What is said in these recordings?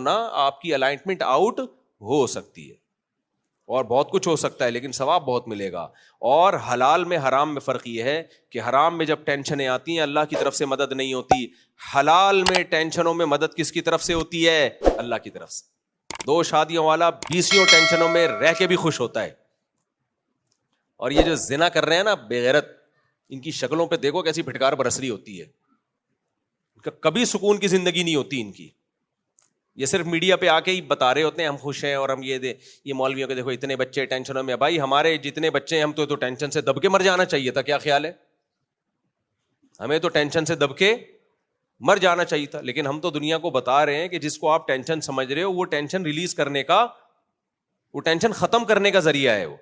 نا آپ کی الائنمنٹ آؤٹ ہو سکتی ہے اور بہت کچھ ہو سکتا ہے, لیکن ثواب بہت ملے گا. اور حلال میں حرام میں فرق یہ ہے کہ حرام میں جب ٹینشنیں آتی ہیں اللہ کی طرف سے مدد نہیں ہوتی, حلال میں ٹینشنوں میں مدد کس کی طرف سے ہوتی ہے؟ اللہ کی طرف سے. 2 شادیوں والا 20 ٹینشنوں میں رہ کے بھی خوش ہوتا ہے. اور یہ جو زنا کر رہے ہیں نا بے غیرت, ان کی شکلوں پہ دیکھو کیسی پھٹکار برس رہی ہوتی ہے, ان کا کبھی سکون کی زندگی نہیں ہوتی ان کی. یہ صرف میڈیا پہ آ کے ہی بتا رہے ہوتے ہیں ہم خوش ہیں اور ہم یہ مولویوں کے دیکھو اتنے بچے ٹینشنوں میں. بھائی ہمارے جتنے بچے ہیں ہم تو ٹینشن سے دب کے مر جانا چاہیے تھا, کیا خیال ہے؟ ہمیں تو ٹینشن سے دب کے مر جانا چاہیے تھا. لیکن ہم تو دنیا کو بتا رہے ہیں کہ جس کو آپ ٹینشن سمجھ رہے ہو وہ ٹینشن ریلیز کرنے کا, وہ ٹینشن ختم کرنے کا ذریعہ ہے. وہ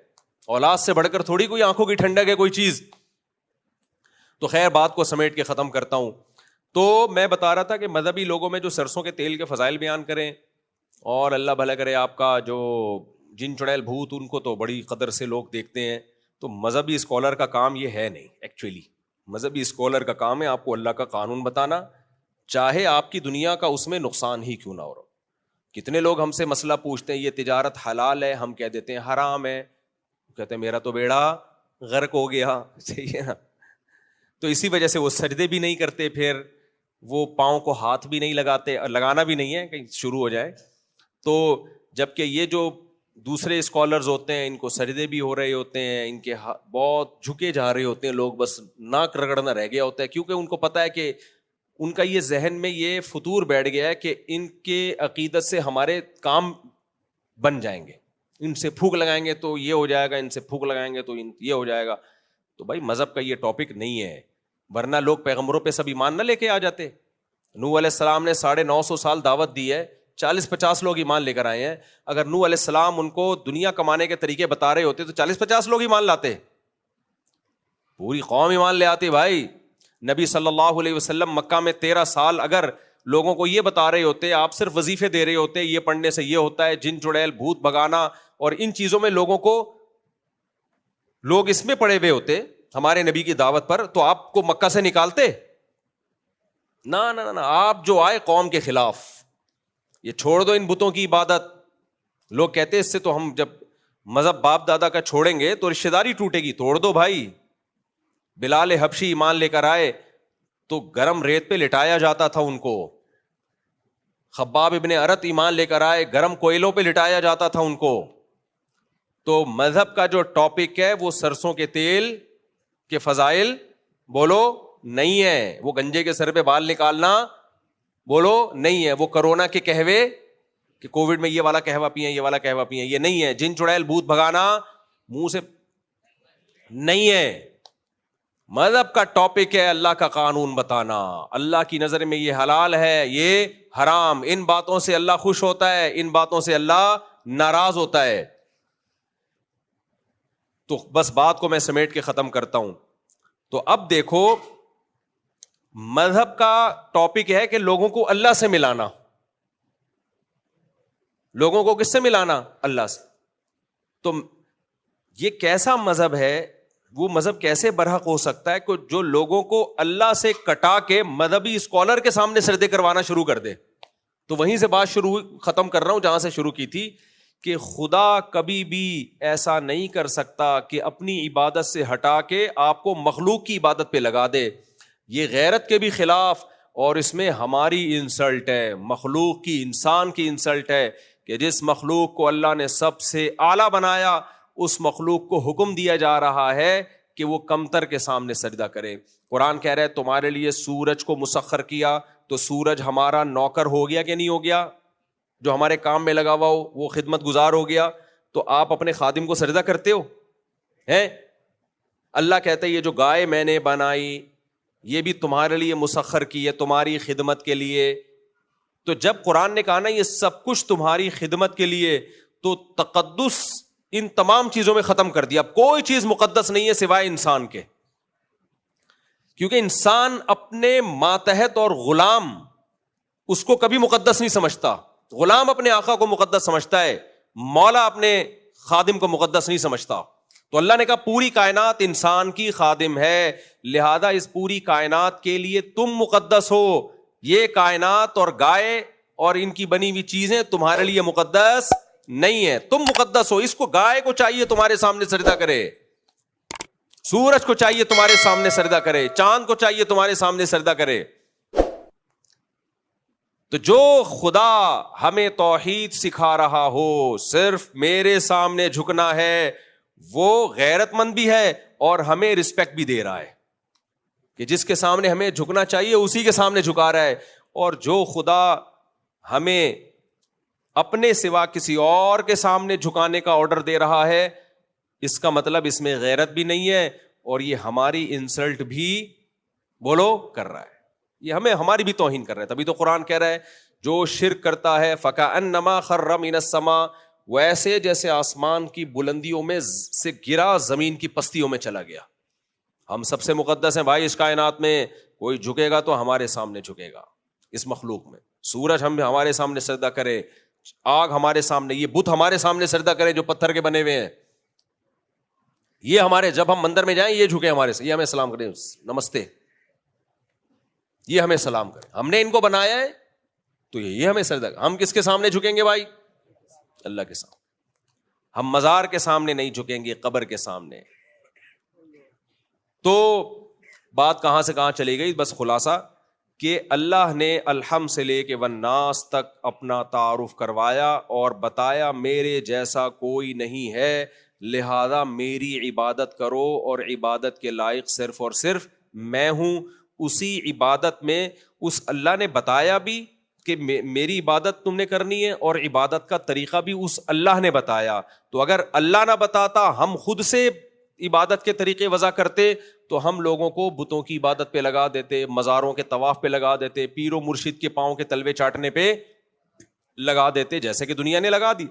اولاد سے بڑھ کر تھوڑی کوئی آنکھوں کی ٹھنڈک ہے کوئی چیز. تو خیر بات کو سمیٹ کے ختم کرتا ہوں. تو میں بتا رہا تھا کہ مذہبی لوگوں میں جو سرسوں کے تیل کے فضائل بیان کریں, اور اللہ بھلا کرے آپ کا جو جن چڑیل بھوت ان کو تو بڑی قدر سے لوگ دیکھتے ہیں, تو مذہبی اسکالر کا کام یہ ہے نہیں. ایکچولی مذہبی اسکالر کا کام ہے آپ کو اللہ کا قانون بتانا, چاہے آپ کی دنیا کا اس میں نقصان ہی کیوں نہ ہو رہا. کتنے لوگ ہم سے مسئلہ پوچھتے ہیں یہ تجارت حلال ہے, ہم کہہ دیتے ہیں حرام ہے, کہتے ہیں میرا تو بیڑا غرق ہو گیا. صحیح ہے نا؟ تو اسی وجہ سے وہ سجدے بھی نہیں کرتے, پھر وہ پاؤں کو ہاتھ بھی نہیں لگاتے, لگانا بھی نہیں ہے کہیں شروع ہو جائے. تو جبکہ یہ جو دوسرے اسکالرز ہوتے ہیں ان کو سجدے بھی ہو رہے ہوتے ہیں, ان کے بہت جھکے جا رہے ہوتے ہیں لوگ, بس ناک رگڑنا رہ گیا ہوتا ہے, کیونکہ ان کو پتا ہے کہ ان کا یہ ذہن میں یہ فطور بیٹھ گیا ہے کہ ان کے عقیدت سے ہمارے کام بن جائیں گے, ان سے پھونک لگائیں گے تو یہ ہو جائے گا, ان سے پھونک لگائیں گے تو یہ ہو جائے گا. تو بھائی مذہب کا یہ ٹاپک نہیں ہے, ورنہ لوگ پیغمبروں پہ سب ایمان نہ لے کے آ جاتے. نوح علیہ السلام نے 950 سال دعوت دی ہے, 40-50 لوگ ایمان لے کر آئے ہیں. اگر نوح علیہ السلام ان کو دنیا کمانے کے طریقے بتا رہے ہوتے تو 40-50 لوگ ایمان لاتے, پوری قوم ایمان لے آتی. بھائی نبی صلی اللہ علیہ وسلم مکہ میں 13 سال اگر لوگوں کو یہ بتا رہے ہوتے, آپ صرف وظیفے دے رہے ہوتے, یہ پڑھنے سے یہ ہوتا ہے, جن چڑیل بھوت بھگانا اور ان چیزوں میں لوگوں کو, لوگ اس میں پڑے ہوئے ہوتے ہمارے نبی کی دعوت پر, تو آپ کو مکہ سے نکالتے؟ نہ نہ نہ, آپ جو آئے قوم کے خلاف. یہ چھوڑ دو ان بتوں کی عبادت. لوگ کہتے اس سے تو ہم جب مذہب باپ دادا کا چھوڑیں گے تو رشتہ داری ٹوٹے گی. توڑ دو بھائی. بلال حبشی ایمان لے کر آئے تو گرم ریت پہ لٹایا جاتا تھا ان کو. خباب ابن ارت ایمان لے کر آئے, گرم کوئلوں پہ لٹایا جاتا تھا ان کو. تو مذہب کا جو ٹاپک ہے وہ سرسوں کے تیل کے فضائل بولو نہیں ہے, وہ گنجے کے سر پہ بال نکالنا بولو نہیں ہے, وہ کرونا کے کہوے کہ کووڈ میں یہ والا کہوا پیئیں, یہ والا کہوا پیئیں, یہ نہیں ہے. جن چڑیل بھوت بھگانا منہ سے نہیں ہے. مذہب کا ٹاپک ہے اللہ کا قانون بتانا. اللہ کی نظر میں یہ حلال ہے, یہ حرام. ان باتوں سے اللہ خوش ہوتا ہے, ان باتوں سے اللہ ناراض ہوتا ہے. تو بس بات کو میں سمیٹ کے ختم کرتا ہوں. تو اب دیکھو مذہب کا ٹاپک ہے کہ لوگوں کو اللہ سے ملانا. لوگوں کو کس سے ملانا؟ اللہ سے. تو یہ کیسا مذہب ہے, وہ مذہب کیسے برحق ہو سکتا ہے کہ جو لوگوں کو اللہ سے کٹا کے مذہبی اسکالر کے سامنے سجدے کروانا شروع کر دے؟ تو وہیں سے بات ختم کر رہا ہوں جہاں سے شروع کی تھی کہ خدا کبھی بھی ایسا نہیں کر سکتا کہ اپنی عبادت سے ہٹا کے آپ کو مخلوق کی عبادت پہ لگا دے. یہ غیرت کے بھی خلاف, اور اس میں ہماری انسلٹ ہے, مخلوق کی, انسان کی انسلٹ ہے کہ جس مخلوق کو اللہ نے سب سے اعلیٰ بنایا اس مخلوق کو حکم دیا جا رہا ہے کہ وہ کمتر کے سامنے سجدہ کرے. قرآن کہہ رہا ہے تمہارے لیے سورج کو مسخر کیا, تو سورج ہمارا نوکر ہو گیا کہ نہیں ہو گیا؟ جو ہمارے کام میں لگا ہوا ہو وہ خدمت گزار ہو گیا. تو آپ اپنے خادم کو سجدہ کرتے ہو ہیں؟ اللہ کہتا ہے یہ جو گائے میں نے بنائی یہ بھی تمہارے لیے مسخر کی ہے, تمہاری خدمت کے لیے. تو جب قرآن نے کہا نا یہ سب کچھ تمہاری خدمت کے لیے, تو تقدس ان تمام چیزوں میں ختم کر دیا. اب کوئی چیز مقدس نہیں ہے سوائے انسان کے, کیونکہ انسان اپنے ماتحت اور غلام اس کو کبھی مقدس نہیں سمجھتا. غلام اپنے آقا کو مقدس سمجھتا ہے, مولا اپنے خادم کو مقدس نہیں سمجھتا. تو اللہ نے کہا پوری کائنات انسان کی خادم ہے, لہذا اس پوری کائنات کے لیے تم مقدس ہو. یہ کائنات اور گائے اور ان کی بنی ہوئی چیزیں تمہارے لیے مقدس نہیں ہے، تم مقدس ہو. اس کو گائے کو چاہیے تمہارے سامنے سجدہ کرے، سورج کو چاہیے تمہارے سامنے سجدہ کرے، چاند کو چاہیے تمہارے سامنے سجدہ کرے. تو جو خدا ہمیں توحید سکھا رہا ہو، صرف میرے سامنے جھکنا ہے، وہ غیرت مند بھی ہے اور ہمیں رسپیکٹ بھی دے رہا ہے کہ جس کے سامنے ہمیں جھکنا چاہیے اسی کے سامنے جھکا رہا ہے. اور جو خدا ہمیں اپنے سوا کسی اور کے سامنے جھکانے کا آرڈر دے رہا ہے، اس کا مطلب اس میں غیرت بھی نہیں ہے اور یہ ہماری انسلٹ بھی بولو کر رہا ہے، یہ ہمیں ہماری بھی توہین کر رہا ہے. تبھی تو قرآن کہہ رہا ہے جو شرک کرتا ہے فَكَأَنَّمَا خَرَّ مِنَ السَّمَاءِ، ویسے جیسے آسمان کی بلندیوں میں سے گرا زمین کی پستیوں میں چلا گیا. ہم سب سے مقدس ہیں بھائی اس کائنات میں، کوئی جھکے گا تو ہمارے سامنے جھکے گا اس مخلوق میں. سورج ہم ہمارے سامنے سجدہ کرے، آگ ہمارے سامنے، یہ بت ہمارے سامنے سجدہ کرے جو پتھر کے بنے ہوئے ہیں، یہ ہمارے جب ہم مندر میں جائیں یہ جھکے ہمارے سے، یہ ہمیں سلام کریں، نمستے، یہ ہمیں سلام کریں. ہم نے ان کو بنایا ہے تو یہ ہمیں سجدہ. ہم کس کے سامنے جھکیں گے بھائی؟ اللہ کے سامنے. ہم مزار کے سامنے نہیں جھکیں گے، قبر کے سامنے. تو بات کہاں سے کہاں چلی گئی؟ بس خلاصہ کہ اللہ نے الحمد سے لے کے والناس تک اپنا تعارف کروایا اور بتایا میرے جیسا کوئی نہیں ہے، لہذا میری عبادت کرو اور عبادت کے لائق صرف اور صرف میں ہوں. اسی عبادت میں اس اللہ نے بتایا بھی کہ میری عبادت تم نے کرنی ہے اور عبادت کا طریقہ بھی اس اللہ نے بتایا. تو اگر اللہ نہ بتاتا، ہم خود سے عبادت کے طریقے وضع کرتے تو ہم لوگوں کو بتوں کی عبادت پہ لگا دیتے، مزاروں کے طواف پہ لگا دیتے، پیر و مرشد کے پاؤں کے تلوے چاٹنے پہ لگا دیتے، جیسے کہ دنیا نے لگا دی.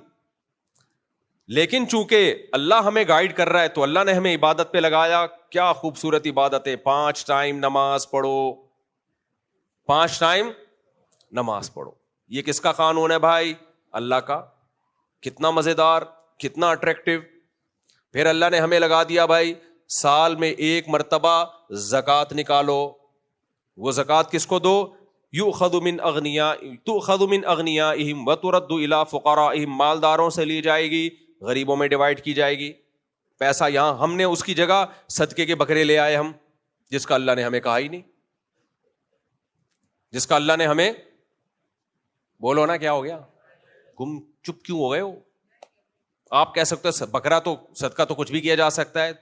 لیکن چونکہ اللہ ہمیں گائیڈ کر رہا ہے تو اللہ نے ہمیں عبادت پہ لگایا. کیا خوبصورت عبادت ہے، 5 ٹائم نماز پڑھو، 5 ٹائم نماز پڑھو. یہ کس کا قانون ہے بھائی؟ اللہ کا. کتنا مزیدار، کتنا اٹریکٹیو. پھر اللہ نے ہمیں لگا دیا بھائی سال میں 1 مرتبہ زکوٰۃ نکالو. وہ زکوٰۃ کس کو دو؟ تؤخذ من اغنیائہم وترد الی فقرائہم، مالداروں سے لی جائے گی، غریبوں میں ڈیوائڈ کی جائے گی. پیسہ یہاں ہم نے اس کی جگہ صدقے کے بکرے لے آئے ہم، جس کا اللہ نے ہمیں کہا ہی نہیں، جس کا اللہ نے ہمیں، بولو نا کیا ہو گیا؟ تم چپ کیوں ہو گئے ہو؟ آپ کہہ سکتے ہو بکرا تو صدقہ تو کچھ بھی کیا جا سکتا ہے،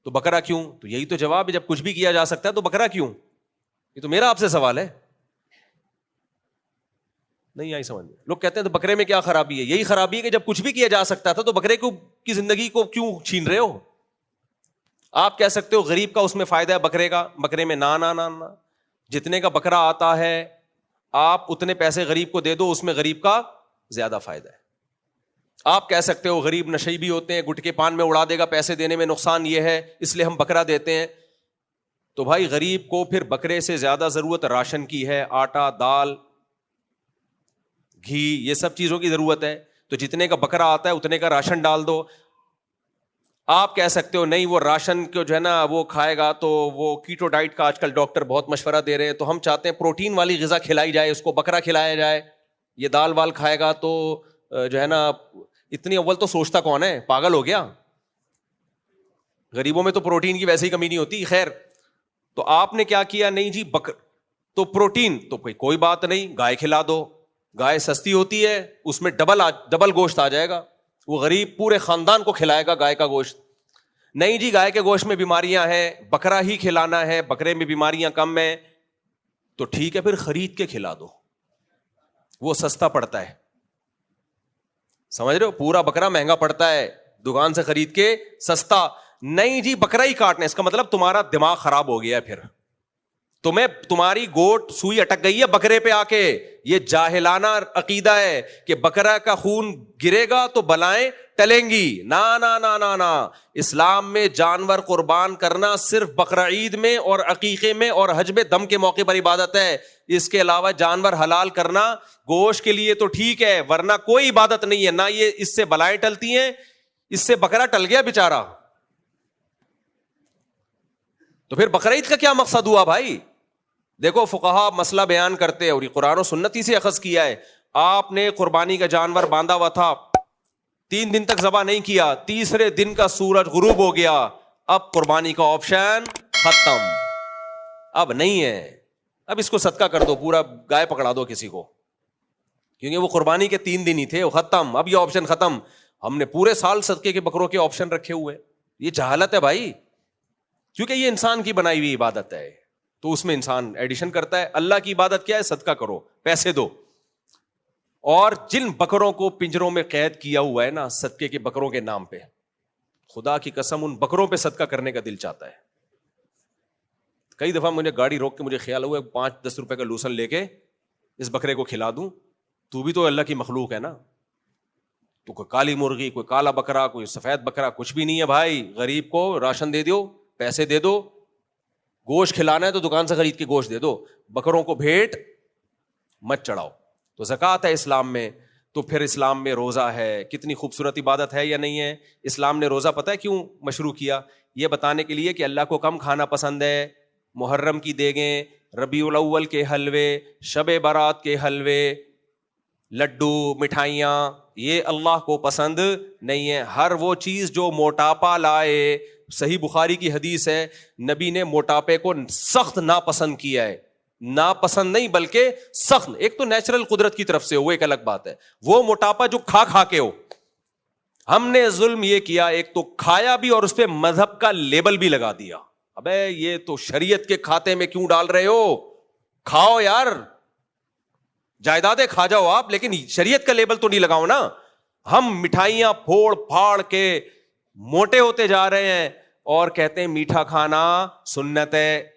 تو بکرا کیوں؟ تو یہی تو جواب ہے، جب کچھ بھی کیا جا سکتا ہے تو بکرا کیوں؟ یہ تو میرا آپ سے سوال ہے. نہیں آئی سمجھ میں؟ لوگ کہتے ہیں تو بکرے میں کیا خرابی ہے؟ یہی خرابی ہے کہ جب کچھ بھی کیا جا سکتا تھا تو بکرے کی زندگی کو کیوں چھین رہے ہو؟ آپ کہہ سکتے ہو غریب کا اس میں فائدہ ہے بکرے کا، بکرے میں نہ جتنے کا بکرا آتا ہے آپ اتنے پیسے غریب کو دے دو، اس میں غریب کا زیادہ فائدہ ہے. آپ کہہ سکتے ہو غریب نشئی بھی ہوتے ہیں، گٹکے پان میں اڑا دے گا، پیسے دینے میں نقصان یہ ہے اس لیے ہم بکرا دیتے ہیں. تو بھائی غریب کو پھر بکرے سے زیادہ ضرورت راشن کی ہے، آٹا، دال، گھی، یہ سب چیزوں کی ضرورت ہے. تو جتنے کا بکرا آتا ہے اتنے کا راشن ڈال دو. آپ کہہ سکتے ہو نہیں وہ راشن کو جو ہے نا وہ کھائے گا تو وہ کیٹو ڈائٹ کا آج کل ڈاکٹر بہت مشورہ دے رہے ہیں، تو ہم چاہتے ہیں پروٹین والی غذا کھلائی جائے، اس کو بکرا کھلایا جائے. یہ دال وال کھائے گا تو جو ہے نا اتنی اول تو سوچتا کون ہے؟ پاگل ہو گیا. غریبوں میں تو پروٹین کی ویسے ہی کمی نہیں ہوتی. خیر، تو آپ نے کیا کیا؟ نہیں جی تو پروٹین تو کوئی بات نہیں، گائے کھلا دو. گائے سستی ہوتی ہے، اس میں ڈبل گوشت آ جائے گا، وہ غریب پورے خاندان کو کھلائے گا گائے کا گوشت. نہیں جی گائے کے گوشت میں بیماریاں ہیں، بکرا ہی کھلانا ہے، بکرے میں بیماریاں کم ہیں. تو ٹھیک ہے پھر خرید کے کھلا دو، وہ سستا پڑتا ہے. سمجھ رہے ہو؟ پورا بکرا مہنگا پڑتا ہے، دکان سے خرید کے سستا. نہیں جی بکرا ہی کاٹنا، اس کا مطلب تمہارا دماغ خراب ہو گیا ہے. پھر تمہاری گوٹ سوئی اٹک گئی ہے بکرے پہ آ کے. یہ جاہلانہ عقیدہ ہے کہ بکرا کا خون گرے گا تو بلائیں ٹلیں گی. نا. اسلام میں جانور قربان کرنا صرف بقرہ عید میں اور عقیقے میں اور حج میں دم کے موقع پر عبادت ہے. اس کے علاوہ جانور حلال کرنا گوشت کے لیے تو ٹھیک ہے، ورنہ کوئی عبادت نہیں ہے. نہ یہ اس سے بلائیں ٹلتی ہیں، اس سے بکرا ٹل گیا بیچارہ. تو پھر بقرہ عید کا کیا مقصد ہوا بھائی؟ دیکھو فقہا مسئلہ بیان کرتے ہیں اور یہ قرآن و سنت ہی سے اخذ کیا ہے. آپ نے قربانی کا جانور باندھا ہوا تھا, 3 دن تک ذبح نہیں کیا, تیسرے دن کا سورج غروب ہو گیا, اب قربانی کا آپشن ختم, اب نہیں ہے. اب اس کو صدقہ کر دو, پورا گائے پکڑا دو کسی کو, کیونکہ وہ قربانی کے 3 دن ہی تھے, وہ ختم, اب یہ آپشن ختم. ہم نے پورے سال صدقے کے بکروں کے آپشن رکھے ہوئے. یہ جہالت ہے بھائی, کیونکہ یہ انسان کی بنائی ہوئی عبادت ہے, تو اس میں انسان ایڈیشن کرتا ہے. اللہ کی عبادت کیا ہے؟ صدقہ کرو, پیسے دو. اور جن بکروں کو پنجروں میں قید کیا ہوا ہے نا صدقے کے بکروں کے نام پہ, خدا کی قسم ان بکروں پہ صدقہ کرنے کا دل چاہتا ہے. کئی دفعہ مجھے گاڑی روک کے مجھے خیال ہوا 5-10 روپے کا لوسن لے کے اس بکرے کو کھلا دوں. تو بھی تو اللہ کی مخلوق ہے نا, تو کوئی کالی مرغی, کوئی کالا بکرا, کوئی سفید بکرا, کچھ بھی نہیں ہے بھائی. غریب کو راشن دے دو, پیسے دے دو, گوشت کھلانا ہے تو دکان سے خرید کے گوشت دے دو, بکروں کو بھیٹ مت چڑھاؤ. تو زکوٰۃ ہے اسلام میں. تو پھر اسلام میں روزہ ہے, کتنی خوبصورت عبادت ہے یا نہیں ہے. اسلام نے روزہ پتہ ہے کیوں مشروع کیا؟ یہ بتانے کے لیے کہ اللہ کو کم کھانا پسند ہے. محرم کی دیگیں, ربیع الاول کے حلوے, شب برات کے حلوے, لڈو, مٹھائیاں, یہ اللہ کو پسند نہیں ہے. ہر وہ چیز جو موٹاپا لائے, صحیح بخاری کی حدیث ہے, نبی نے موٹاپے کو سخت ناپسند کیا ہے. ناپسند نہیں بلکہ سخت. ایک تو نیچرل قدرت کی طرف سے ہو, وہ ایک الگ بات ہے, وہ موٹاپا جو کھا کھا کے ہو. ہم نے ظلم یہ کیا, ایک تو کھایا بھی اور اس پہ مذہب کا لیبل بھی لگا دیا. ابے یہ تو شریعت کے کھاتے میں کیوں ڈال رہے ہو؟ کھاؤ یار, جائیدادیں کھا جاؤ آپ, لیکن شریعت کا لیبل تو نہیں لگاؤ نا. ہم مٹھائیاں پھوڑ پھاڑ کے موٹے ہوتے جا رہے ہیں اور کہتے ہیں میٹھا کھانا سنت ہے.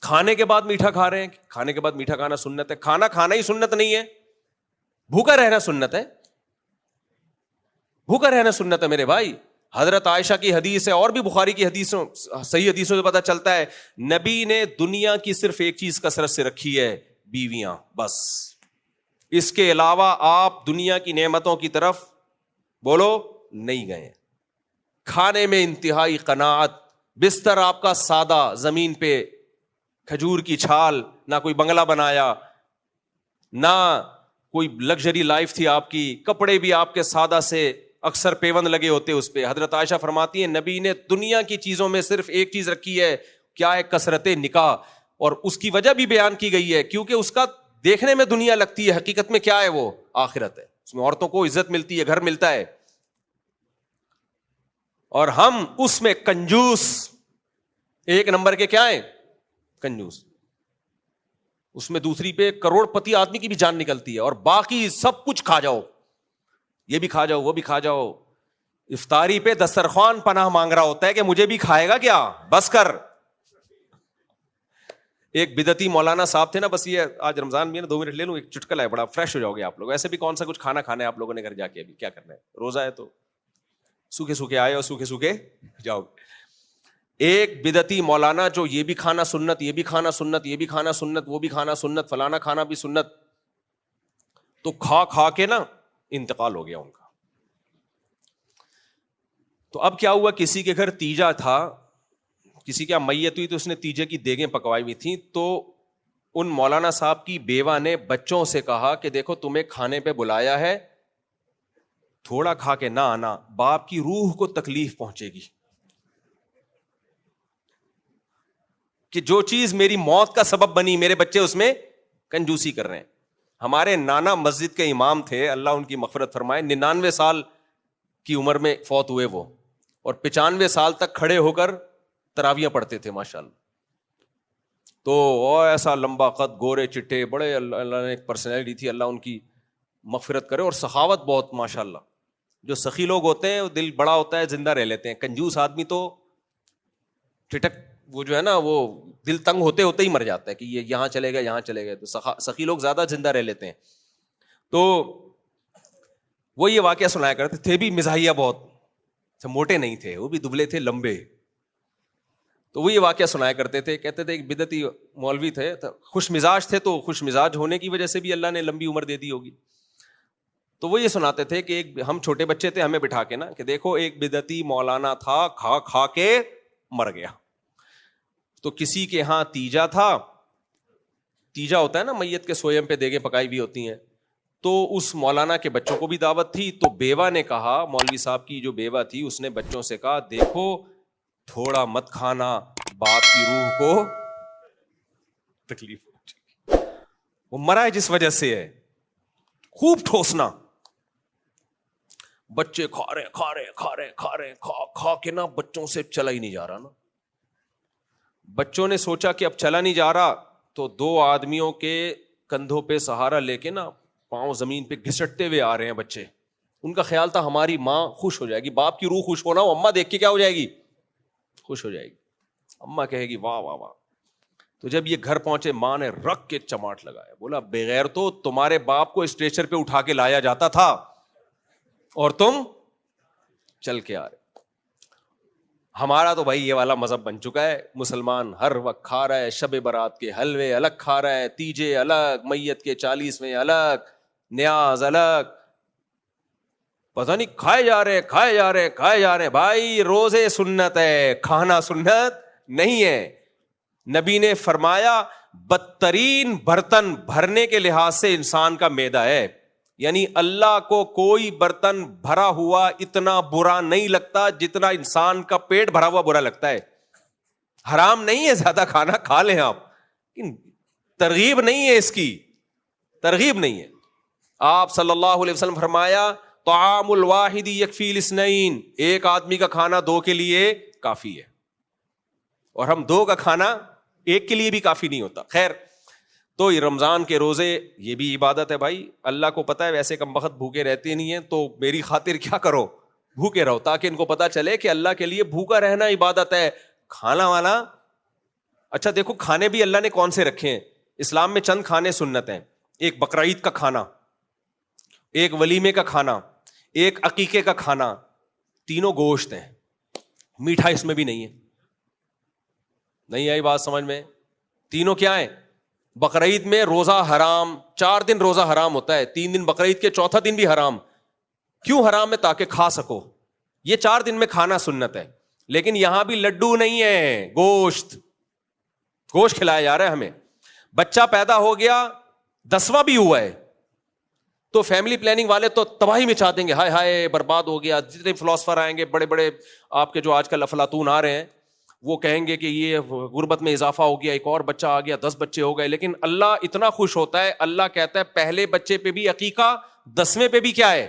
کھانے کے بعد میٹھا کھا رہے ہیں, کھانے کے بعد میٹھا کھانا سنت ہے. کھانا کھانا ہی سنت نہیں ہے, بھوکا رہنا سنت ہے. بھوکا رہنا سنت ہے میرے بھائی. حضرت عائشہ کی حدیث ہے اور بھی بخاری کی حدیثوں, صحیح حدیثوں سے پتہ چلتا ہے نبی نے دنیا کی صرف ایک چیز کثرت سے رکھی ہے, بیویاں, بس. اس کے علاوہ آپ دنیا کی نعمتوں کی طرف بولو نہیں گئے. کھانے میں انتہائی قناعت, بستر آپ کا سادہ, زمین پہ کھجور کی چھال, نہ کوئی بنگلہ بنایا, نہ کوئی لگژری لائف تھی آپ کی. کپڑے بھی آپ کے سادہ سے, اکثر پیوند لگے ہوتے اس پہ. حضرت عائشہ فرماتی ہیں نبی نے دنیا کی چیزوں میں صرف ایک چیز رکھی ہے, کیا ہے؟ کثرت نکاح. اور اس کی وجہ بھی بیان کی گئی ہے, کیونکہ اس کا دیکھنے میں دنیا لگتی ہے, حقیقت میں کیا ہے؟ وہ آخرت ہے. اس میں عورتوں کو عزت ملتی ہے, گھر ملتا ہے. اور ہم اس میں کنجوس, 1 نمبر کے کیا ہیں؟ کنجوس. اس میں دوسری پہ کروڑ پتی آدمی کی بھی جان نکلتی ہے, اور باقی سب کچھ کھا جاؤ, یہ بھی کھا جاؤ, وہ بھی کھا جاؤ. افطاری پہ دسترخوان پناہ مانگ رہا ہوتا ہے کہ مجھے بھی کھائے گا کیا, بس کر. ایک بدعتی مولانا صاحب تھے نا, بس یہ آج رمضان بھی ہے نا, 2 منٹ لے لوں, ایک چٹکلا ہے, بڑا فریش ہو جاؤ گے آپ لوگ. ایسے بھی کون سا کچھ کھانا کھانا ہے آپ لوگوں نے گھر جا کے, ابھی کیا کرنا ہے, روزہ ہے تو سوکھے سوکھے آئے اور سوکھے سوکھے جاؤ. ایک بدعتی مولانا جو یہ بھی کھانا سنت, یہ بھی کھانا سنت, یہ بھی کھانا سنت, وہ بھی کھانا سنت, فلانا کھانا بھی سنت, تو کھا کھا کے نا انتقال ہو گیا ان کا. تو اب کیا ہوا, کسی کے گھر تیجا تھا, کسی کی میت ہوئی تو اس نے تیجے کی دیگیں پکوائی ہوئی تھیں. تو ان مولانا صاحب کی بیوہ نے بچوں سے کہا کہ دیکھو تمہیں کھانے پہ بلایا ہے, تھوڑا کھا کے نہ آنا, باپ کی روح کو تکلیف پہنچے گی. کہ جو چیز میری موت کا سبب بنی, میرے بچے اس میں کنجوسی کر رہے ہیں. ہمارے نانا مسجد کے امام تھے, اللہ ان کی مغفرت فرمائے, 99 سال کی عمر میں فوت ہوئے وہ, اور 95 سال تک کھڑے ہو کر تراویاں پڑھتے تھے ماشاءاللہ. تو ایسا لمبا قد, گورے چٹے, بڑے اللہ نے ایک پرسنالٹی تھی, اللہ ان کی مغفرت کرے. اور سخاوت بہت ماشاءاللہ. جو سخی لوگ ہوتے ہیں وہ دل بڑا ہوتا ہے, زندہ رہ لیتے ہیں. کنجوس آدمی تو ٹھٹک, وہ جو ہے نا وہ دل تنگ ہوتے ہوتے ہی مر جاتا ہے کہ یہ یہاں چلے گا یہاں چلے گئے. تو سخی لوگ زیادہ زندہ رہ لیتے ہیں. تو وہ یہ واقعہ سنایا کرتے تھے بھی مزاحیہ بہت, موٹے نہیں تھے, وہ بھی دبلے تھے, لمبے. تو وہ یہ واقعہ سنایا کرتے تھے, کہتے تھے ایک بدعتی مولوی تھے, خوش مزاج تھے, تو خوش مزاج ہونے کی وجہ سے بھی اللہ نے لمبی عمر دے دی ہوگی. تو وہ یہ سناتے تھے کہ ایک, ہم چھوٹے بچے تھے, ہمیں بٹھا کے نا کہ دیکھو ایک بدعتی مولانا تھا, کھا کھا کے مر گیا. تو کسی کے ہاں تیجا تھا, تیجا ہوتا ہے نا میت کے سوئم پہ دیگیں پکائی ہوئی ہوتی ہیں, تو اس مولانا کے بچوں کو بھی دعوت تھی, تو بیوہ نے کہا, مولوی صاحب کی جو بیوہ تھی اس نے بچوں سے کہا دیکھو تھوڑا مت کھانا, باپ کی روح کو تکلیف ہو, وہ مرا ہے جس وجہ سے ہے, خوب ٹھوسنا. بچے کھا رہے کھا کے نا بچوں سے چلا ہی نہیں جا رہا نا. بچوں نے سوچا کہ اب چلا نہیں جا رہا, تو 2 آدمیوں کے کندھوں پہ سہارا لے کے نا پاؤں زمین پہ گھسٹتے ہوئے آ رہے ہیں بچے. ان کا خیال تھا ہماری ماں خوش ہو جائے گی, باپ کی روح خوش ہونا, وہ اماں دیکھ کے کیا ہو جائے گی, خوش ہو جائے گی. اماں کہے گی واہ واہ واہ. تو جب یہ گھر پہنچے ماں نے رکھ کے چماٹ لگایا, بولا بغیر تو تمہارے باپ کو اسٹریچر پہ اٹھا کے لایا جاتا تھا اور تم چل کے آ رہے. ہمارا تو بھائی یہ والا مذہب بن چکا ہے, مسلمان ہر وقت کھا رہا ہے, شب برات کے حلوے الگ کھا رہا ہے, تیجے الگ, میت کے 40ویں الگ, نیاز الگ, پتہ نہیں کھائے جا رہے. بھائی روزے سنت ہے, کھانا سنت نہیں ہے. نبی نے فرمایا بدترین برتن بھرنے کے لحاظ سے انسان کا معدہ ہے, یعنی اللہ کو کوئی برتن بھرا ہوا اتنا برا نہیں لگتا جتنا انسان کا پیٹ بھرا ہوا برا لگتا ہے. حرام نہیں ہے زیادہ کھانا, کھا لیں آپ, ترغیب نہیں ہے, اس کی ترغیب نہیں ہے. آپ صلی اللہ علیہ وسلم فرمایا طعام الواحد یکفی الاثنین, ایک آدمی کا کھانا 2 کے لیے کافی ہے, اور ہم 2 کا کھانا 1 کے لیے بھی کافی نہیں ہوتا. خیر, تو رمضان کے روزے یہ بھی عبادت ہے بھائی. اللہ کو پتا ہے ویسے کم وقت بھوکے رہتے نہیں ہیں, تو میری خاطر کیا کرو, بھوکے رہو, تاکہ ان کو پتا چلے کہ اللہ کے لیے بھوکا رہنا عبادت ہے. کھانا والا اچھا دیکھو کھانے بھی اللہ نے کون سے رکھے ہیں. اسلام میں چند کھانے سنت ہیں, ایک بقرعید کا کھانا, ایک ولیمے کا کھانا, ایک عقیقے کا کھانا. تینوں گوشت ہیں, میٹھا اس میں بھی نہیں ہے. نہیں آئی بات سمجھ میں؟ تینوں کیا ہیں؟ بقرعید میں روزہ حرام, 4 دن روزہ حرام ہوتا ہے, 3 دن بقرعید کے, چوتھا دن بھی حرام. کیوں حرام ہے؟ تاکہ کھا سکو. یہ 4 دن میں کھانا سنت ہے. لیکن یہاں بھی لڈو نہیں ہے, گوشت کھلایا جا رہا ہے ہمیں. بچہ پیدا ہو گیا, 10واں بھی ہوا ہے, تو فیملی پلاننگ والے تو تباہی میں چاہ دیں گے, ہائے ہائے برباد ہو گیا. جتنے فلاسفر آئیں گے بڑے بڑے آپ کے جو آج کل افلاطون آ رہے ہیں, وہ کہیں گے کہ یہ غربت میں اضافہ ہو گیا, ایک اور بچہ آ گیا, 10 بچے ہو گئے. لیکن اللہ اتنا خوش ہوتا ہے, اللہ کہتا ہے پہلے بچے پہ بھی عقیقہ, 10ویں پہ بھی کیا ہے.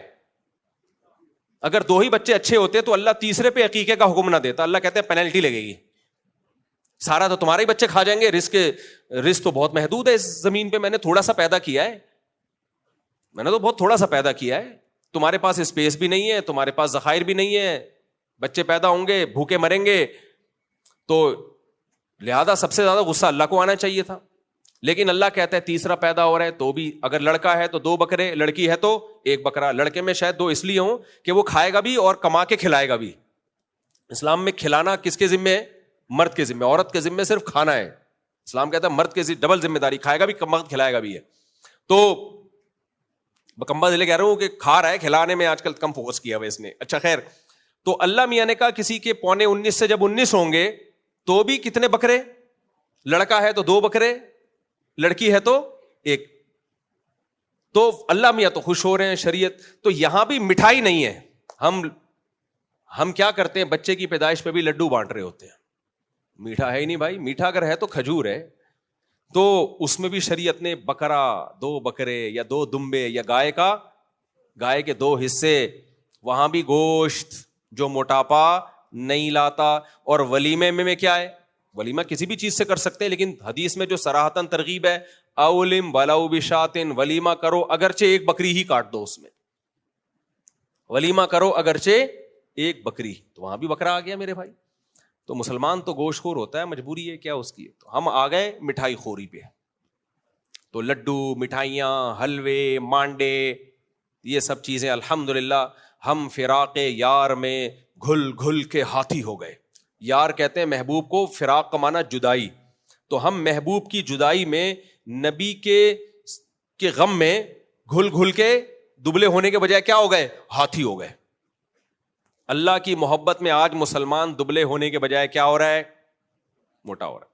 اگر 2 ہی بچے اچھے ہوتے تو اللہ تیسرے پہ عقیقے کا حکم نہ دیتا. اللہ کہتے ہیں پینلٹی لگے گی, سارا تو تمہارے ہی بچے کھا جائیں گے. رزق تو بہت محدود ہے اس زمین پہ, میں نے تھوڑا سا پیدا کیا ہے, میں نے تو بہت تھوڑا سا پیدا کیا ہے. تمہارے پاس اسپیس بھی نہیں ہے, تمہارے پاس ذخائر بھی نہیں ہے, بچے پیدا ہوں گے بھوکے مریں گے. تو لہذا سب سے زیادہ غصہ اللہ کو آنا چاہیے تھا. لیکن اللہ کہتا ہے تیسرا پیدا ہو رہا ہے تو بھی, اگر لڑکا ہے تو 2 بکرے, لڑکی ہے تو 1 بکرا. لڑکے میں شاید 2 اس لیے ہوں کہ وہ کھائے گا بھی اور کما کے کھلائے گا بھی. اسلام میں کھلانا کس کے ذمہ ہے؟ مرد کے ذمہ. عورت کے ذمہ صرف کھانا ہے. اسلام کہتا ہے مرد کے ڈبل ذمہ داری, کھائے گا بھی مرد کھلائے گا بھی ہے. تو بکمبا دلے کہہ رہا ہوں کہ کھا رہا ہے, کھلانے میں آج کل کم فوکس کیا ہوا اس نے. اچھا خیر, تو اللہ میاں نے کہا کسی کے 19.25 سے جب 19 ہوں گے تو بھی کتنے بکرے, لڑکا ہے تو 2 بکرے, لڑکی ہے تو 1. تو اللہ میاں تو خوش ہو رہے ہیں. شریعت تو یہاں بھی مٹھائی نہیں ہے. ہم کیا کرتے ہیں, بچے کی پیدائش پہ بھی لڈو بانٹ رہے ہوتے ہیں. میٹھا ہے ہی نہیں بھائی, میٹھا اگر ہے تو کھجور ہے. تو اس میں بھی شریعت نے بکرا, 2 بکرے یا 2 دمبے, یا گائے کے 2 حصے, وہاں بھی گوشت جو موٹاپا نہیں لاتا. اور ولیمے میں کیا ہے, ولیمہ کسی بھی چیز سے کر سکتے ہیں, لیکن حدیث میں جو صراحتاً ترغیب ہے اولم ولو بشاتن, ولیمہ کرو اگرچہ 1 بکری ہی کاٹ دو, اس میں ولیمہ کرو اگرچہ 1 بکری. تو وہاں بھی بکرا آ گیا میرے بھائی. تو مسلمان تو گوشت خور ہوتا ہے, مجبوری ہے کیا اس کی. تو ہم آ گئے مٹھائی خوری پہ. تو لڈو, مٹھائیاں, حلوے, مانڈے, یہ سب چیزیں الحمدللہ ہم فراق یار میں گھل گھل کے ہاتھی ہو گئے. یار کہتے ہیں محبوب کو, فراق کا معنی جدائی. تو ہم محبوب کی جدائی میں, نبی کے غم میں گھل گھل کے دبلے ہونے کے بجائے کیا ہو گئے, ہاتھی ہو گئے. اللہ کی محبت میں آج مسلمان دبلے ہونے کے بجائے کیا ہو رہا ہے, موٹا ہو رہا ہے.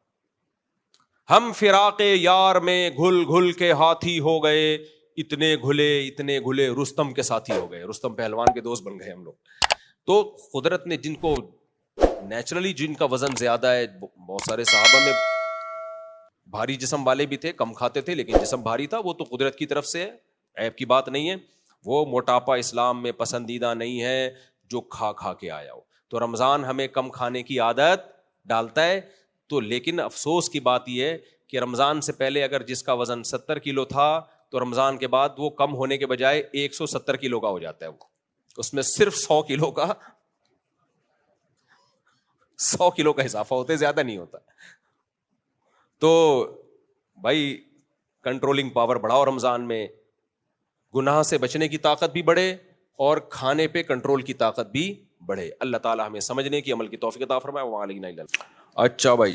ہم فراق یار میں گھل گھل کے ہاتھی ہو گئے, اتنے گھلے رستم کے ساتھی ہو گئے, رستم پہلوان کے دوست بن گئے ہم لوگ. تو قدرت نے جن کو نیچرلی جن کا وزن زیادہ ہے, بہت سارے صحابہ میں بھاری جسم والے بھی تھے, کم کھاتے تھے لیکن جسم بھاری تھا, وہ تو قدرت کی طرف سے ہے, عیب کی بات نہیں ہے. وہ موٹاپا اسلام میں پسندیدہ نہیں ہے جو کھا کھا کے آیا ہو. تو رمضان ہمیں کم کھانے کی عادت ڈالتا ہے. تو لیکن افسوس کی بات یہ ہے کہ رمضان سے پہلے اگر جس کا وزن 70 کلو تھا تو رمضان کے بعد وہ کم ہونے کے بجائے 170 کلو کا ہو جاتا ہے. وہ اس میں صرف 100 کلو کا اضافہ ہوتا ہے, زیادہ نہیں ہوتا. تو بھائی کنٹرولنگ پاور بڑھاؤ رمضان میں, گناہ سے بچنے کی طاقت بھی بڑھے اور کھانے پہ کنٹرول کی طاقت بھی بڑھے. اللہ تعالیٰ ہمیں سمجھنے کی, عمل کی توفیق عطا فرمائے. وعلیکم. اچھا بھائی,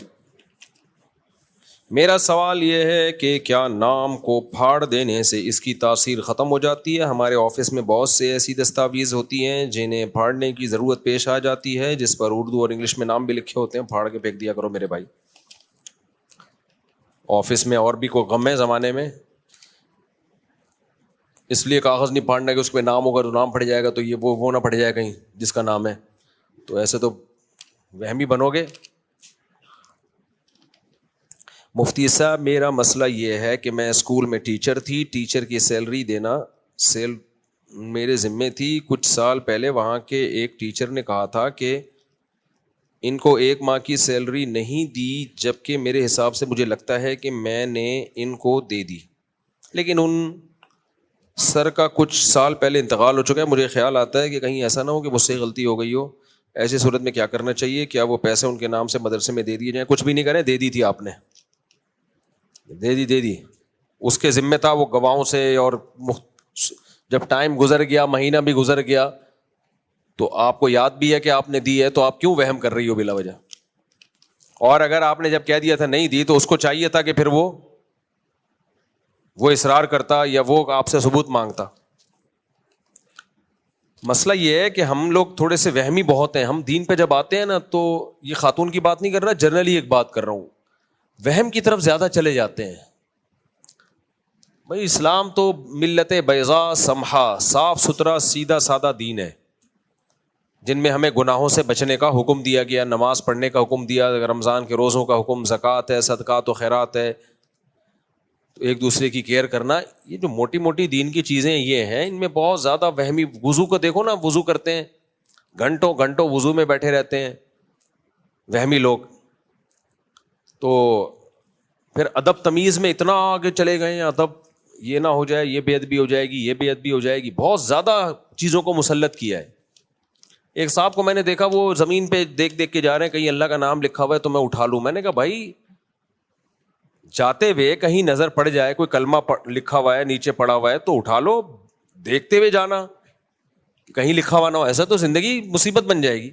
میرا سوال یہ ہے کہ کیا نام کو پھاڑ دینے سے اس کی تاثیر ختم ہو جاتی ہے؟ ہمارے آفس میں بہت سے ایسی دستاویز ہوتی ہیں جنہیں پھاڑنے کی ضرورت پیش آ جاتی ہے, جس پر اردو اور انگلش میں نام بھی لکھے ہوتے ہیں. پھاڑ کے پھینک دیا کرو میرے بھائی. آفس میں اور بھی کوئی غم ہے زمانے میں, اس لیے کاغذ نہیں پھاڑنا کہ اس پہ نام ہوگا تو نام پڑ جائے گا, تو یہ وہ نہ پڑ جائے کہیں جس کا نام ہے, تو ایسے تو وہمی بنو گے. مفتی صاحب, میرا مسئلہ یہ ہے کہ میں اسکول میں ٹیچر تھی, ٹیچر کی سیلری دینا میرے ذمے تھی. کچھ سال پہلے وہاں کے ایک ٹیچر نے کہا تھا کہ ان کو 1 ماہ کی سیلری نہیں دی, جبکہ میرے حساب سے مجھے لگتا ہے کہ میں نے ان کو دے دی, لیکن ان سر کا کچھ سال پہلے انتقال ہو چکا ہے. مجھے خیال آتا ہے کہ کہیں ایسا نہ ہو کہ مجھ سے غلطی ہو گئی ہو. ایسی صورت میں کیا کرنا چاہیے؟ کیا وہ پیسے ان کے نام سے مدرسے میں دے دیے جائیں؟ کچھ بھی نہیں کریں, دے دی تھی آپ نے, دے دی, اس کے ذمہ تھا. وہ گواہوں سے, اور جب ٹائم گزر گیا, مہینہ بھی گزر گیا, تو آپ کو یاد بھی ہے کہ آپ نے دی ہے, تو آپ کیوں وہم کر رہی ہو بلا وجہ؟ اور اگر آپ نے جب کہہ دیا تھا نہیں دی, تو اس کو چاہیے تھا کہ پھر وہ اصرار کرتا یا وہ آپ سے ثبوت مانگتا. مسئلہ یہ ہے کہ ہم لوگ تھوڑے سے وہمی بہت ہیں. ہم دین پہ جب آتے ہیں نا, تو یہ خاتون کی بات نہیں کر رہا, جنرلی ایک بات کر رہا ہوں, وہم کی طرف زیادہ چلے جاتے ہیں. بھائی اسلام تو ملت بیضاء سمحا, صاف ستھرا سیدھا سادہ دین ہے, جن میں ہمیں گناہوں سے بچنے کا حکم دیا گیا, نماز پڑھنے کا حکم دیا, رمضان کے روزوں کا حکم, زکوٰۃ ہے, صدقات و خیرات ہے, ایک دوسرے کی کیئر کرنا. یہ جو موٹی موٹی دین کی چیزیں یہ ہیں, ان میں بہت زیادہ وہمی. وضو کو دیکھو نا, وضو کرتے ہیں گھنٹوں گھنٹوں وضو میں بیٹھے رہتے ہیں وہمی لوگ. تو پھر ادب تمیز میں اتنا آگے چلے گئے ہیں, ادب یہ نہ ہو جائے, یہ بے ادبی ہو جائے گی, یہ بے ادبی ہو جائے گی. بہت زیادہ چیزوں کو مسلط کیا ہے. ایک صاحب کو میں نے دیکھا, وہ زمین پہ دیکھ کے جا رہے ہیں, کہیں اللہ کا نام لکھا ہوا ہے تو میں اٹھا لوں. میں نے کہا بھائی جاتے ہوئے کہیں نظر پڑ جائے, کوئی کلمہ لکھا ہوا ہے نیچے پڑا ہوا ہے تو اٹھا لو, دیکھتے ہوئے جانا, کہیں لکھا ہوا نہ ہو, ایسا تو زندگی مصیبت بن جائے گی.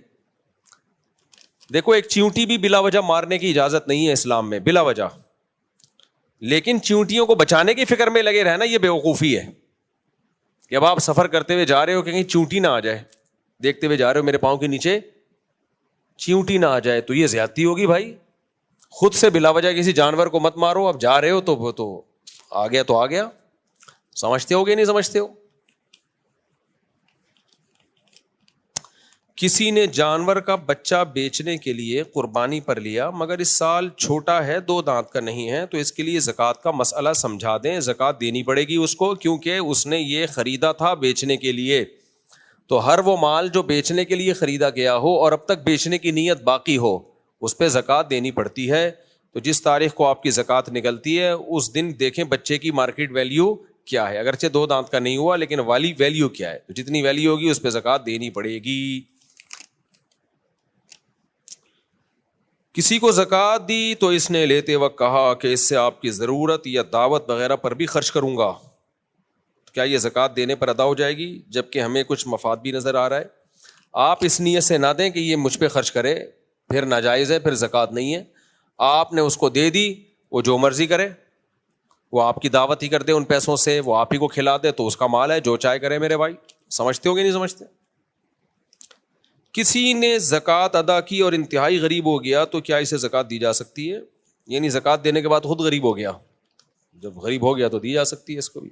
دیکھو ایک چیونٹی بھی بلا وجہ مارنے کی اجازت نہیں ہے اسلام میں, بلا وجہ. لیکن چیونٹیوں کو بچانے کی فکر میں لگے رہنا, یہ بیوقوفی ہے. کہ اب آپ سفر کرتے ہوئے جا رہے ہو کہ کہیں چیونٹی نہ آ جائے, دیکھتے ہوئے جا رہے ہو میرے پاؤں کے نیچے چیونٹی نہ آ جائے, تو یہ زیادتی ہوگی بھائی. خود سے بلا وجہ کسی جانور کو مت مارو. اب جا رہے ہو تو وہ تو آ گیا تو آ گیا. سمجھتے ہو کہ نہیں سمجھتے ہو؟ کسی نے جانور کا بچہ بیچنے کے لیے قربانی پر لیا, مگر اس سال چھوٹا ہے, 2 دانت کا نہیں ہے, تو اس کے لیے زکوٰۃ کا مسئلہ سمجھا دیں. زکوٰۃ دینی پڑے گی اس کو, کیونکہ اس نے یہ خریدا تھا بیچنے کے لیے. تو ہر وہ مال جو بیچنے کے لیے خریدا گیا ہو اور اب تک بیچنے کی نیت باقی ہو, اس پہ زکوٰۃ دینی پڑتی ہے. تو جس تاریخ کو آپ کی زکوٰۃ نکلتی ہے, اس دن دیکھیں بچے کی مارکیٹ ویلیو کیا ہے. اگرچہ 2 دانت کا نہیں ہوا, لیکن والی ویلیو کیا ہے, تو جتنی ویلیو ہوگی اس پہ زکوٰۃ دینی پڑے گی. کسی کو زکوٰۃ دی تو اس نے لیتے وقت کہا کہ اس سے آپ کی ضرورت یا دعوت وغیرہ پر بھی خرچ کروں گا, کیا یہ زکوٰۃ دینے پر ادا ہو جائے گی؟ جبکہ ہمیں کچھ مفاد بھی نظر آ رہا ہے. آپ اس نیت سے نہ دیں کہ یہ مجھ پہ خرچ کرے, پھر ناجائز ہے, پھر زکوٰۃ نہیں ہے. آپ نے اس کو دے دی, وہ جو مرضی کرے, وہ آپ کی دعوت ہی کر دے ان پیسوں سے, وہ آپ ہی کو کھلا دے, تو اس کا مال ہے, جو چاہے کرے میرے بھائی. سمجھتے ہو کہ نہیں سمجھتے؟ کسی نے زکوٰۃ ادا کی اور انتہائی غریب ہو گیا, تو کیا اسے زکوٰۃ دی جا سکتی ہے؟ یعنی زکوٰۃ دینے کے بعد خود غریب ہو گیا, جب غریب ہو گیا تو دی جا سکتی ہے اس کو بھی.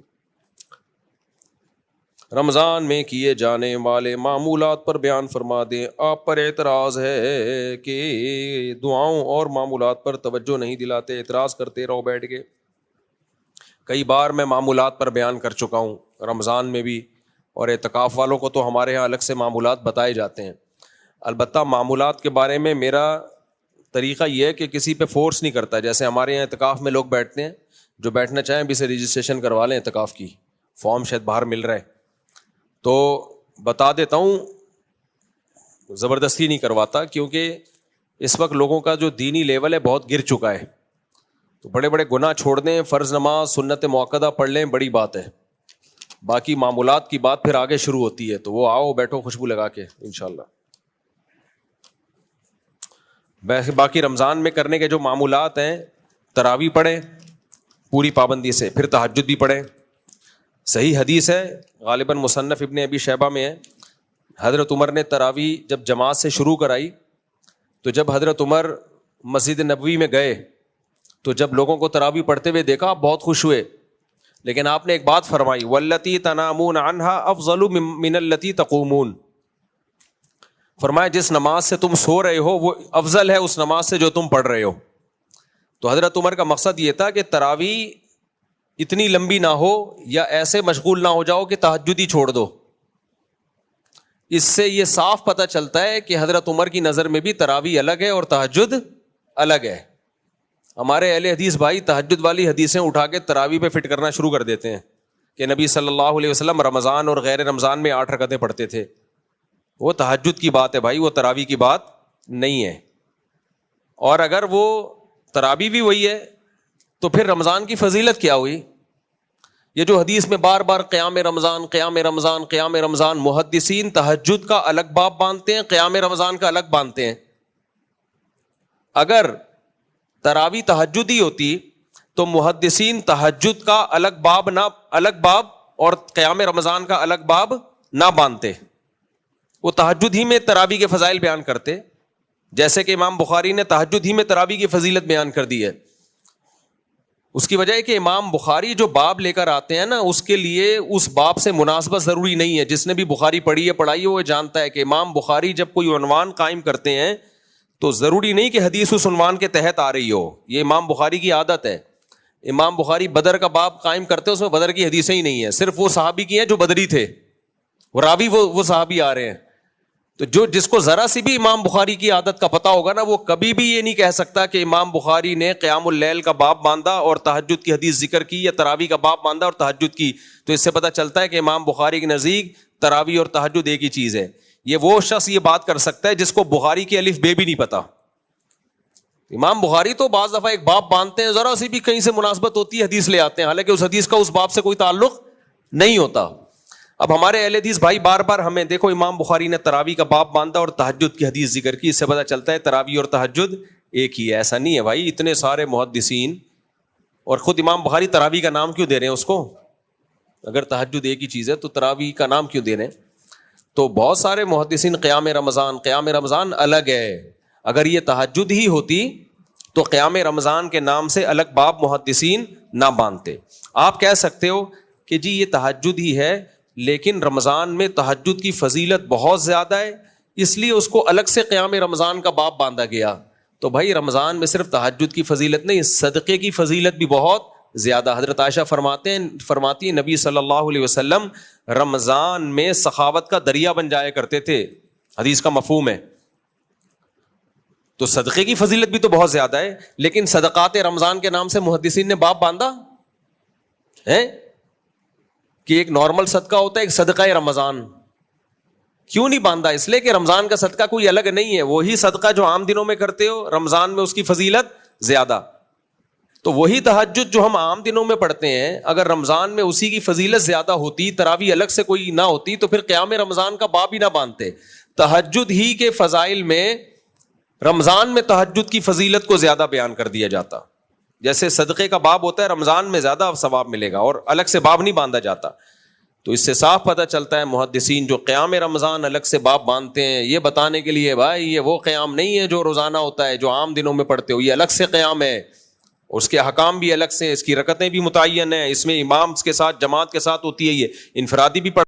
رمضان میں کیے جانے والے معمولات پر بیان فرما دیں. آپ پر اعتراض ہے کہ دعاؤں اور معمولات پر توجہ نہیں دلاتے, اعتراض کرتے رہو بیٹھ کے. کئی بار میں معمولات پر بیان کر چکا ہوں رمضان میں بھی, اور اعتکاف والوں کو تو ہمارے یہاں الگ سے معمولات بتائے جاتے ہیں. البتہ معمولات کے بارے میں میرا طریقہ یہ ہے کہ کسی پہ فورس نہیں کرتا. جیسے ہمارے یہاں اعتکاف میں لوگ بیٹھتے ہیں, جو بیٹھنا چاہیں ابھی سے رجسٹریشن کروا لیں اعتکاف کی, فارم شاید باہر مل رہا ہے. تو بتا دیتا ہوں, زبردستی نہیں کرواتا, کیونکہ اس وقت لوگوں کا جو دینی لیول ہے بہت گر چکا ہے. تو بڑے بڑے گناہ چھوڑ دیں, فرض نماز سنت موقدہ پڑھ لیں, بڑی بات ہے. باقی معمولات کی بات پھر آگے شروع ہوتی ہے, تو وہ آؤ بیٹھو خوشبو لگا کے انشاءاللہ. باقی رمضان میں کرنے کے جو معمولات ہیں, تراویح پڑھیں پوری پابندی سے, پھر تہجد بھی پڑھیں. صحیح حدیث ہے, غالباً مصنف ابن ابی شیبہ میں ہے, حضرت عمر نے تراویح جب جماعت سے شروع کرائی, تو جب حضرت عمر مسجد نبوی میں گئے تو جب لوگوں کو تراویح پڑھتے ہوئے دیکھا آپ بہت خوش ہوئے, لیکن آپ نے ایک بات فرمائی, واللتی تنامون عنہا افضل من اللتی تقومون. فرمایا جس نماز سے تم سو رہے ہو وہ افضل ہے اس نماز سے جو تم پڑھ رہے ہو. تو حضرت عمر کا مقصد یہ تھا کہ تراویح اتنی لمبی نہ ہو یا ایسے مشغول نہ ہو جاؤ کہ تہجد ہی چھوڑ دو. اس سے یہ صاف پتہ چلتا ہے کہ حضرت عمر کی نظر میں بھی تراویح الگ ہے اور تہجد الگ ہے. ہمارے اہل حدیث بھائی تہجد والی حدیثیں اٹھا کے تراویح پہ فٹ کرنا شروع کر دیتے ہیں کہ نبی صلی اللہ علیہ وسلم رمضان اور غیر رمضان میں 8 رکعتیں پڑھتے تھے. وہ تہجد کی بات ہے بھائی, وہ تراویح کی بات نہیں ہے. اور اگر وہ تراویح بھی وہی ہے تو پھر رمضان کی فضیلت کیا ہوئی؟ یہ جو حدیث میں بار بار قیام رمضان قیام رمضان قیام رمضان, محدثین تہجد کا الگ باب باندھتے ہیں, قیام رمضان کا الگ باندھتے ہیں. اگر تراویح تہجد ہی ہوتی تو محدثین تہجد کا الگ باب اور قیام رمضان کا الگ باب نہ باندھتے. وہ تہجد ہی میں تراویح کے فضائل بیان کرتے, جیسے کہ امام بخاری نے تہجد ہی میں تراویح کی فضیلت بیان کر دی ہے. اس کی وجہ ہے کہ امام بخاری جو باب لے کر آتے ہیں نا, اس کے لیے اس باب سے مناسبت ضروری نہیں ہے. جس نے بھی بخاری پڑھی ہے پڑھائی ہے وہ جانتا ہے کہ امام بخاری جب کوئی عنوان قائم کرتے ہیں تو ضروری نہیں کہ حدیث اس عنوان کے تحت آ رہی ہو. یہ امام بخاری کی عادت ہے. امام بخاری بدر کا باب قائم کرتے ہیں, اس میں بدر کی حدیثیں ہی نہیں ہیں, صرف وہ صحابی کی ہیں جو بدری تھے, وہ راوی وہ صحابی آ رہے ہیں. تو جس کو ذرا سی بھی امام بخاری کی عادت کا پتہ ہوگا نا, وہ کبھی بھی یہ نہیں کہہ سکتا کہ امام بخاری نے قیام اللیل کا باب باندھا اور تہجد کی حدیث ذکر کی, یا تراویح کا باب باندھا اور تہجد کی. تو اس سے پتہ چلتا ہے کہ امام بخاری کے نزدیک تراویح اور تہجد ایک ہی چیز ہے. یہ وہ شخص یہ بات کر سکتا ہے جس کو بخاری کی الف بے بھی نہیں پتا. امام بخاری تو بعض دفعہ ایک باب باندھتے ہیں, ذرا سی بھی کہیں سے مناسبت ہوتی ہے حدیث لے آتے ہیں, حالانکہ اس حدیث کا اس باب سے کوئی تعلق نہیں ہوتا. اب ہمارے اہل حدیث بھائی بار بار ہمیں دیکھو امام بخاری نے تراویح کا باب باندھا اور تہجد کی حدیث ذکر کی, اس سے پتہ چلتا ہے تراویح اور تہجد ایک ہی ہے. ایسا نہیں ہے بھائی, اتنے سارے محدثین, اور خود امام بخاری تراویح کا نام کیوں دے رہے ہیں اس کو؟ اگر تہجد ایک ہی چیز ہے تو تراویح کا نام کیوں دے رہے ہیں؟ تو بہت سارے محدثین قیام رمضان الگ ہے. اگر یہ تہجد ہی ہوتی تو قیام رمضان کے نام سے الگ باب محدثین نہ باندھتے. آپ کہہ سکتے ہو کہ جی یہ تہجد ہی ہے, لیکن رمضان میں تہجد کی فضیلت بہت زیادہ ہے, اس لیے اس کو الگ سے قیام رمضان کا باب باندھا گیا. تو بھائی رمضان میں صرف تہجد کی فضیلت نہیں, صدقے کی فضیلت بھی بہت زیادہ. حضرت عائشہ فرماتی ہیں نبی صلی اللہ علیہ وسلم رمضان میں سخاوت کا دریا بن جایا کرتے تھے. حدیث کا مفہوم ہے. تو صدقے کی فضیلت بھی تو بہت زیادہ ہے, لیکن صدقات رمضان کے نام سے محدثین نے باب باندھا ہے کہ ایک نارمل صدقہ ہوتا ہے, ایک صدقہ رمضان. کیوں نہیں باندھا؟ اس لیے کہ رمضان کا صدقہ کوئی الگ نہیں ہے, وہی صدقہ جو عام دنوں میں کرتے ہو رمضان میں اس کی فضیلت زیادہ. تو وہی تہجد جو ہم عام دنوں میں پڑھتے ہیں, اگر رمضان میں اسی کی فضیلت زیادہ ہوتی, تراویح الگ سے کوئی نہ ہوتی, تو پھر قیام رمضان کا باب ہی نہ باندھتے. تہجد ہی کے فضائل میں رمضان میں تہجد کی فضیلت کو زیادہ بیان کر دیا جاتا. جیسے صدقے کا باب ہوتا ہے رمضان میں زیادہ ثواب ملے گا, اور الگ سے باب نہیں باندھا جاتا. تو اس سے صاف پتہ چلتا ہے محدثین جو قیام رمضان الگ سے باب باندھتے ہیں, یہ بتانے کے لیے بھائی یہ وہ قیام نہیں ہے جو روزانہ ہوتا ہے, جو عام دنوں میں پڑھتے ہو, یہ الگ سے قیام ہے, اس کے احکام بھی الگ سے, اس کی رکعتیں بھی متعین ہیں, اس میں امام کے ساتھ جماعت کے ساتھ ہوتی ہے, یہ انفرادی بھی